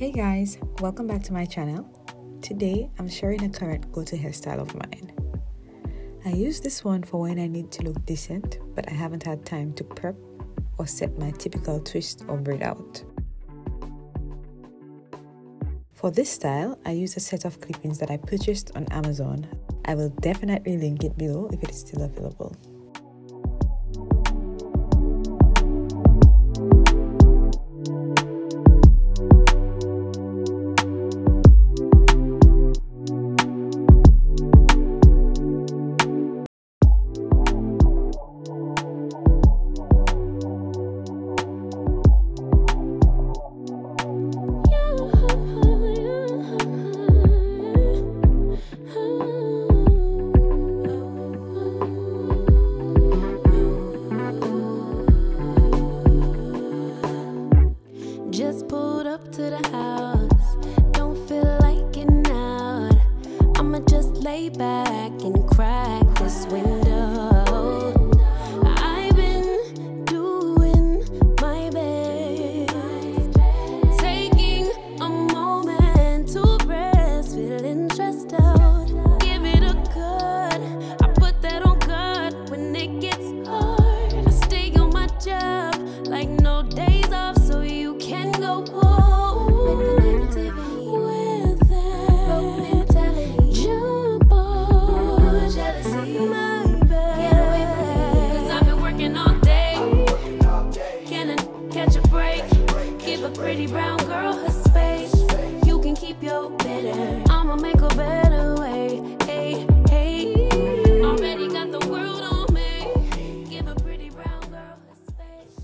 Hey guys, welcome back to my channel. Today I'm sharing a current go-to hairstyle of mine. I use this one for when I need to look decent, but I haven't had time to prep or set my typical twist or braid out. For this style, I use a set of clip-ins that I purchased on Amazon. I will definitely link it below if it is still available. Just pulled up to the house, don't feel like getting out. I'ma just lay back and crack this window. I've been doing my best, taking a moment to rest, feeling stressed out. Give it a cut, I put that on guard when it gets hard. I stay on my job like no days off, so you can go home with the negativity, with that mentality. Jump on jealousy, my bad. Get away from me, 'cause I've been working all day. Can I catch a break? Give a pretty brown girl her space. You can keep your bitter, I'ma make a better way. Hey, hey, already got the world on me. Give a pretty brown girl her space.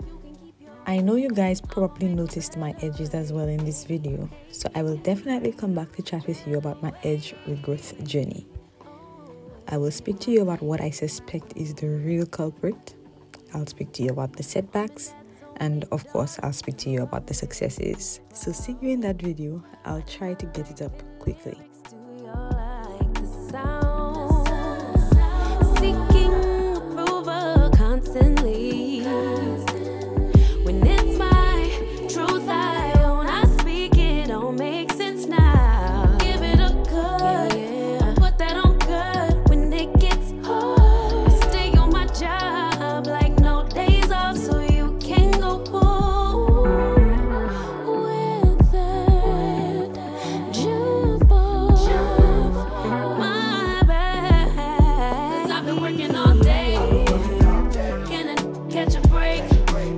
You can keep your I know you guys probably noticed my edges as well in this video, so I will definitely come back to chat with you about my edge regrowth journey. I will speak to you about what I suspect is the real culprit. I'll speak to you about the setbacks, and of course I'll speak to you about the successes. So see you in that video. I'll try to get it up quickly. do you like the sound? Seeking approval constantly. When it's my truth I own, I speak it, don't make sense now. Give it a cut, I put that on good when it gets hard. I stay on my job like no days off, so you can go home with that. Jump off my back, 'cause I've been working all day. Can I catch a break?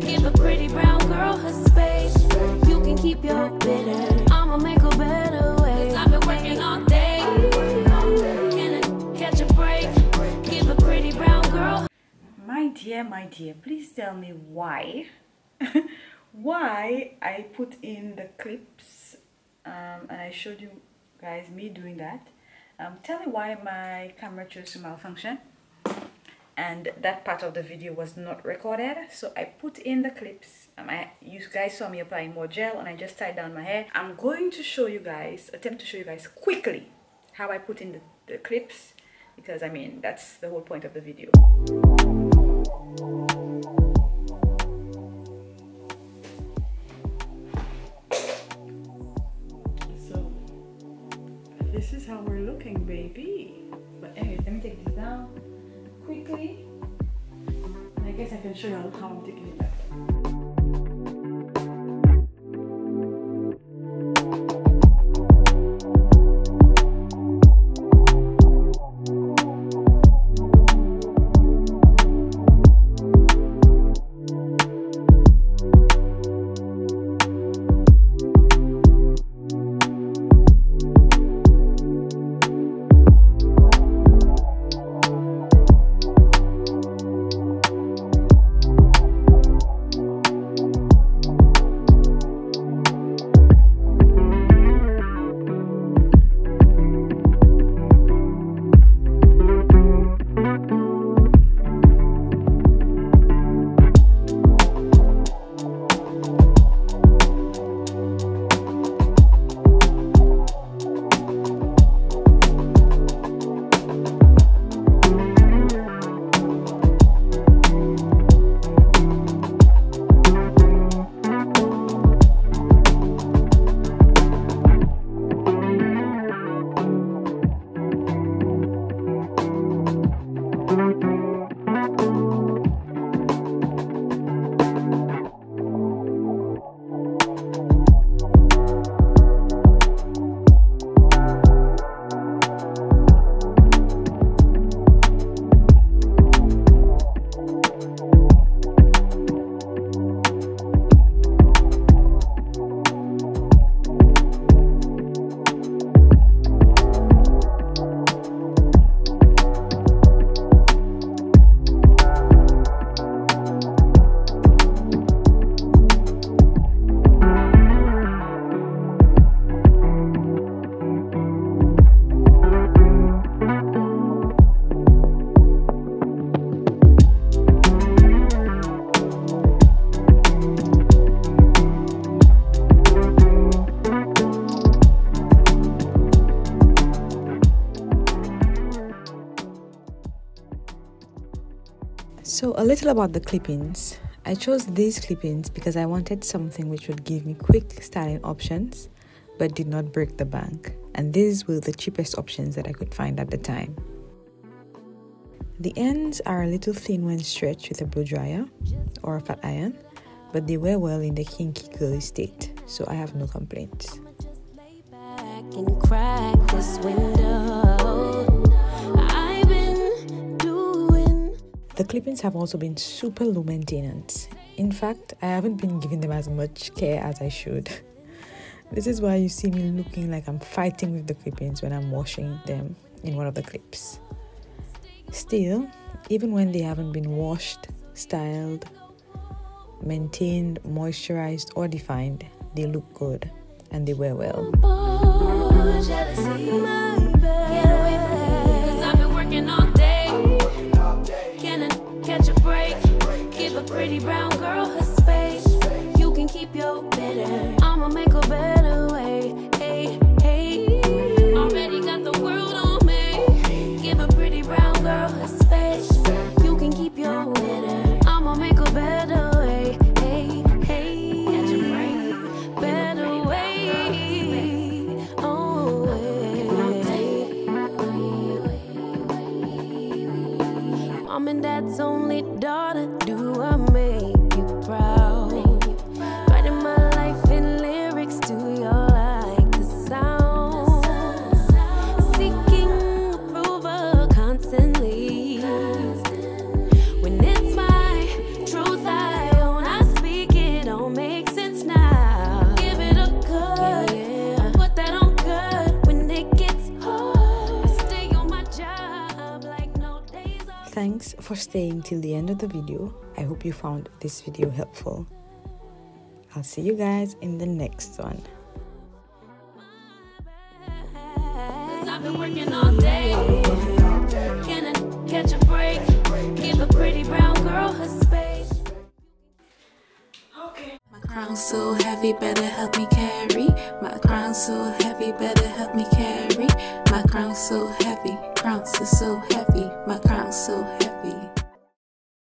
Give a pretty brown girl her space. You can keep your bitter, I'ma make a better way. 'Cause I've been working all day. Can I catch a break? Give a pretty brown girl. My dear, please tell me why why I put in the clips and I showed you guys me doing that. Tell me why my camera chose to malfunction and that part of the video was not recorded, so I put in the clips. You guys saw me applying more gel and I just tied down my hair. I'm going to show you guys, attempt to show you guys quickly how I put in the clips, because I mean that's the whole point of the video. So this is how we're looking, baby. But anyways, let me take this down quickly. And I guess I can show you how I'm taking it back. So a little about the clip-ins. I chose these clip-ins because I wanted something which would give me quick styling options but did not break the bank, and these were the cheapest options that I could find at the time. The ends are a little thin when stretched with a blow dryer or a flat iron, but they wear well in the kinky curly state, so I have no complaints. The clip-ins have also been super low maintenance. In fact, I haven't been giving them as much care as I should. This is why you see me looking like I'm fighting with the clip-ins when I'm washing them in one of the clips. Still, even when they haven't been washed, styled, maintained, moisturized, or defined, they look good and they wear well. Pretty brown girl her space. You can keep your better. I'ma make a better way. Hey, hey. Already got the world on me. Give a pretty brown girl her space. You can keep your better. I'ma make a better way. Hey, hey. Better way. Oh, Mom and Dad's only daughter. Do I make you proud? Writing my life in lyrics, do you like the sound? Seeking approval constantly. When it's my truth I own, I speak it, don't make sense now. Give it a cut, yeah. Put that on cut when it gets hard. I stay on my job like no days off. Thanks for staying till the end of the video. I hope you found this video helpful. I'll see you guys in the next one. I've been working all day. Can I catch a break? Give a pretty brown girl her space. Okay. My crown's so heavy, better help me carry. My crown's so heavy, better help me carry. My crown's so heavy, crown's so heavy. My crown's so heavy.